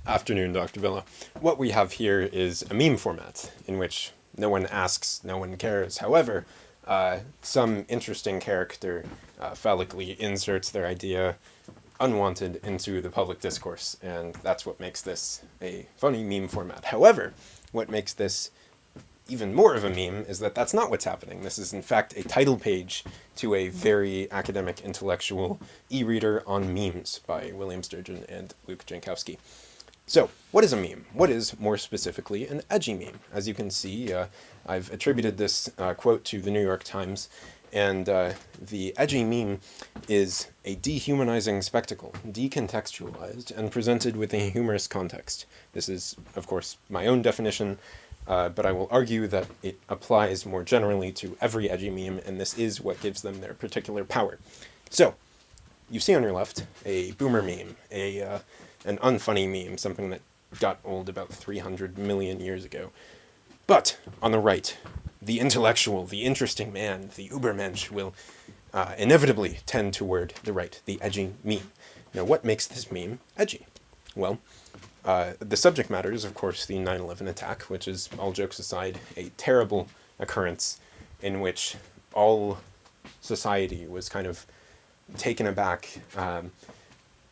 Afternoon, Dr. Villa. What we have here is a meme format in which no one asks, no one cares. However, some interesting character phallically inserts their idea unwanted into the public discourse, and that's what makes this a funny meme format. However, what makes this even more of a meme is that that's not what's happening. This is, in fact, a title page to a very academic, intellectual e-reader on memes by William Sturgeon and Luke Jankowski. So, what is a meme? What is, more specifically, an edgy meme? As you can see, I've attributed this quote to the New York Times, and the edgy meme is a dehumanizing spectacle, decontextualized, and presented with a humorous context. This is, of course, my own definition, but I will argue that it applies more generally to every edgy meme, and this is what gives them their particular power. So, you see on your left a boomer meme, an unfunny meme, something that got old about 300 million years ago. But on the right, the intellectual, the interesting man, the Ubermensch will inevitably tend toward the right, the edgy meme. Now, what makes this meme edgy? Well, the subject matter is, of course, the 9/11 attack, which is, all jokes aside, a terrible occurrence in which all society was kind of taken aback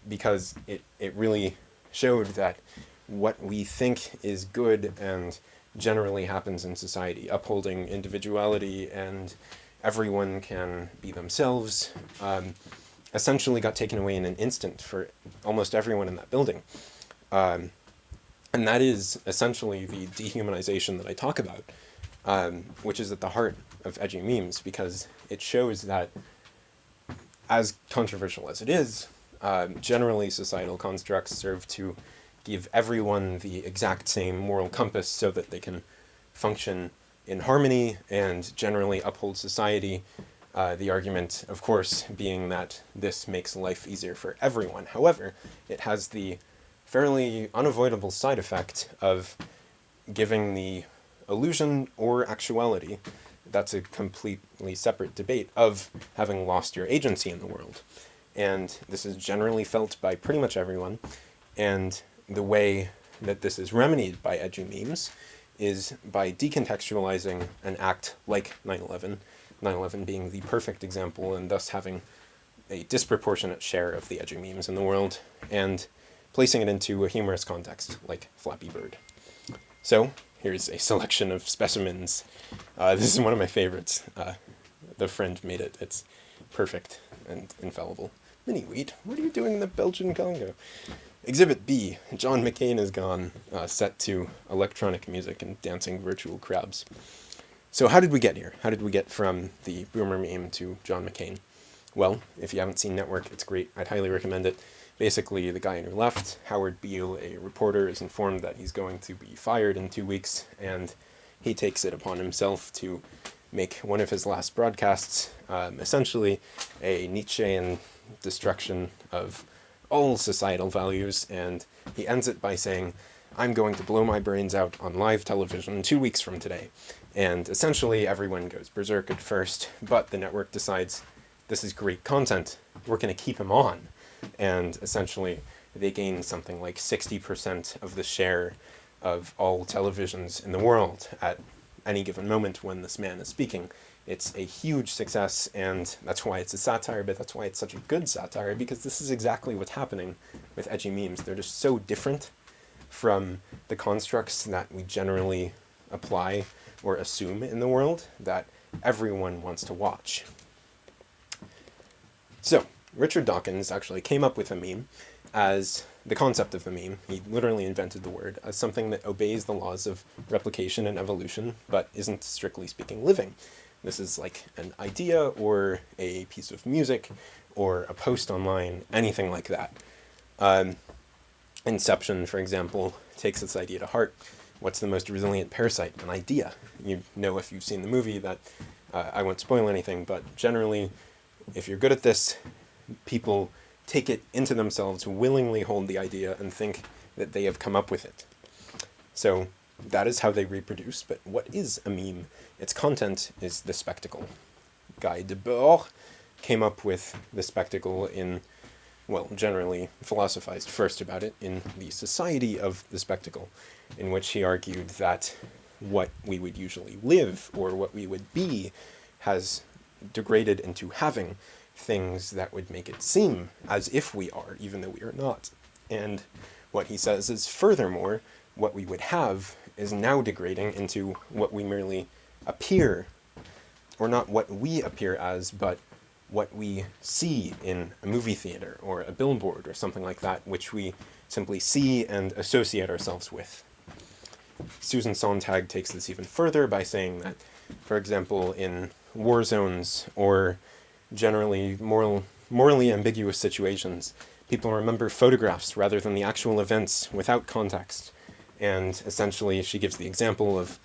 because it really showed that what we think is good and generally happens in society, upholding individuality and everyone can be themselves, essentially got taken away in an instant for almost everyone in that building. And that is essentially the dehumanization that I talk about, which is at the heart of edgy memes, because it shows that, as controversial as it is, generally societal constructs serve to give everyone the exact same moral compass so that they can function in harmony and generally uphold society. The argument, of course, being that this makes life easier for everyone. However, it has the fairly unavoidable side effect of giving the illusion or actuality, that's a completely separate debate, of having lost your agency in the world. And this is generally felt by pretty much everyone. And the way that this is remedied by edgy memes is by decontextualizing an act like 9/11, 9/11 being the perfect example and thus having a disproportionate share of the edgy memes in the world, and placing it into a humorous context like Flappy Bird. So, here's a selection of specimens. This is one of my favorites. The friend made it. It's perfect and infallible. Mini Wheat, what are you doing in the Belgian Congo? Exhibit B, John McCain is gone, set to electronic music and dancing virtual crabs. So how did we get here? How did we get from the boomer meme to John McCain? Well, if you haven't seen Network, it's great. I'd highly recommend it. Basically, the guy on your left, Howard Beale, a reporter, is informed that he's going to be fired in 2 weeks, and he takes it upon himself to make one of his last broadcasts essentially a Nietzschean destruction of all societal values, and he ends it by saying, "I'm going to blow my brains out on live television 2 weeks from today." And essentially everyone goes berserk at first, but the network decides, this is great content, we're going to keep him on. And essentially they gain something like 60% of the share of all televisions in the world at any given moment when this man is speaking. It's a huge success, and that's why it's a satire, but that's why it's such a good satire, because this is exactly what's happening with edgy memes. They're just so different from the constructs that we generally apply or assume in the world that everyone wants to watch. So, Richard Dawkins actually came up with a meme as the concept of the meme. He literally invented the word as something that obeys the laws of replication and evolution, but isn't, strictly speaking, living. This is like an idea or a piece of music or a post online, anything like that. Inception, for example, takes this idea to heart. What's the most resilient parasite? An idea. You know, if you've seen the movie, that I won't spoil anything, but generally, if you're good at this, people take it into themselves, willingly hold the idea, and think that they have come up with it. So that is how they reproduce, but what is a meme? Its content is the spectacle. Guy Debord came up with the spectacle in well, generally philosophized first about it in The Society of the Spectacle, in which he argued that what we would usually live, or what we would be, has degraded into having things that would make it seem as if we are, even though we are not. And what he says is, furthermore, what we would have is now degrading into what we merely appear, or not what we appear as, but what we see in a movie theater or a billboard or something like that, which we simply see and associate ourselves with. Susan Sontag takes this even further by saying that, for example, in war zones or generally morally ambiguous situations, people remember photographs rather than the actual events without context. And essentially, she gives the example of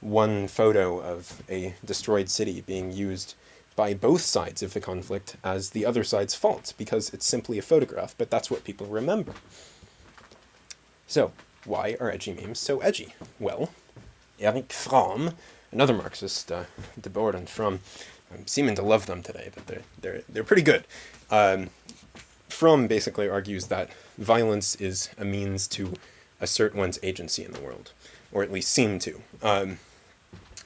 one photo of a destroyed city being used by both sides of the conflict as the other side's fault, because it's simply a photograph, but that's what people remember. So, why are edgy memes so edgy? Well, Erich Fromm, another Marxist, de Boer and Fromm, I'm seeming to love them today, but they're pretty good. Fromm basically argues that violence is a means to assert one's agency in the world, or at least seem to.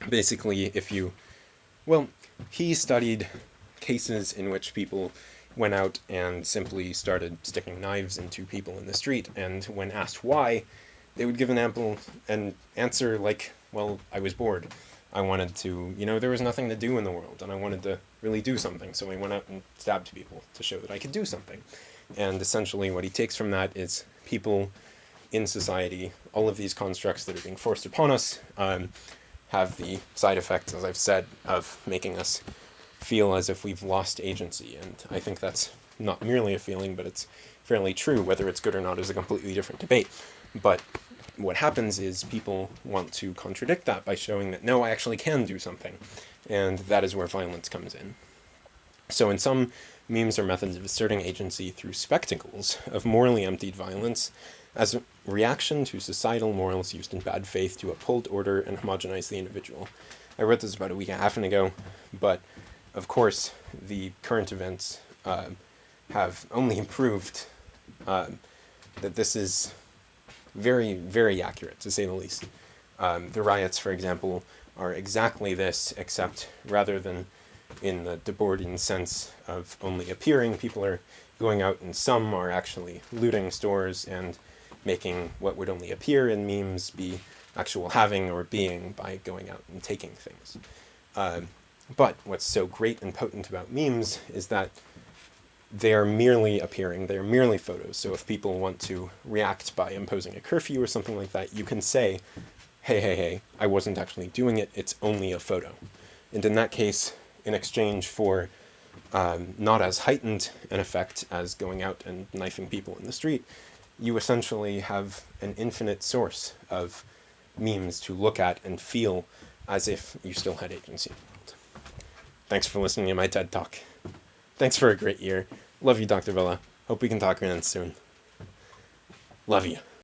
Basically, he studied cases in which people went out and simply started sticking knives into people in the street, and when asked why, they would give an answer like, well, I was bored. I wanted to, there was nothing to do in the world, and I wanted to really do something, so I went out and stabbed people to show that I could do something. And essentially what he takes from that is people in society, all of these constructs that are being forced upon us, have the side effects, as I've said, of making us feel as if we've lost agency. And I think that's not merely a feeling, but it's fairly true. Whether it's good or not is a completely different debate. But what happens is people want to contradict that by showing that, no, I actually can do something. And that is where violence comes in. So in some, memes are methods of asserting agency through spectacles of morally emptied violence as a reaction to societal morals used in bad faith to uphold order and homogenize the individual. I wrote this about a week and a half ago, but of course the current events have only proved that this is very, very accurate, to say the least. The riots, for example, are exactly this, except rather than in the Debordian sense of only appearing, people are going out, and some are actually looting stores and making what would only appear in memes be actual having or being by going out and taking things. But what's so great and potent about memes is that they are merely appearing, they are merely photos. So if people want to react by imposing a curfew or something like that, you can say, hey, I wasn't actually doing it, it's only a photo. And in that case, in exchange for not as heightened an effect as going out and knifing people in the street, you essentially have an infinite source of memes to look at and feel as if you still had agency in the world. Thanks for listening to my TED Talk. Thanks for a great year. Love you, Dr. Villa. Hope we can talk again soon. Love you.